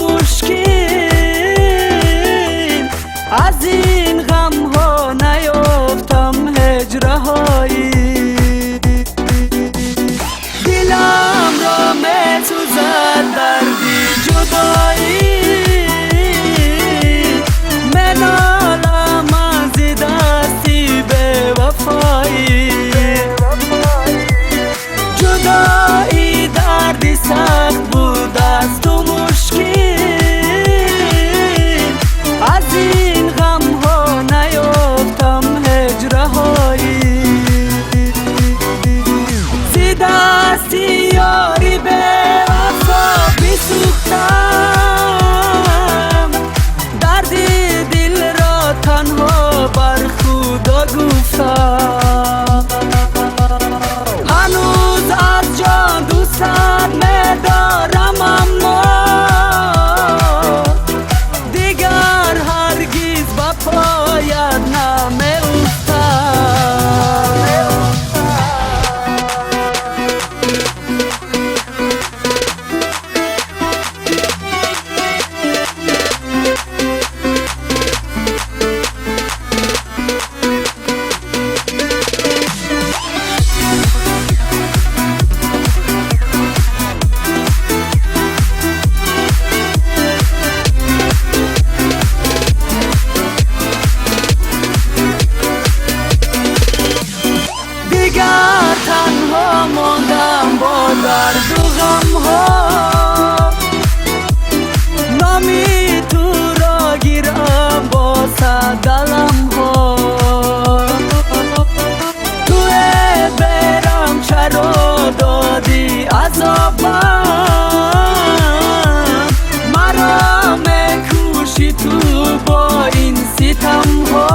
مشکل، از این غم ها نیافتم هجره هایی. دلم را می سوزد دردی جدایی، منالم از دستی به وفایی. جدایی دردی سخت بود از تو مشکل، از این غم ها نیافتم هجره هایی. زی دستی یاری به وفا بسوختم، دردی دل را تنها بر خدا گفتم. هنوز از جان دوستت می‌دارم، اما دیگر هرگز به پایت نمی‌افتم. دیگر تنها ماندم با درد و غم ها، نامی تو را گیرم با دلم ها. توی برم چرا دادی عذابم، مرا میکشی تو با این ستم ها.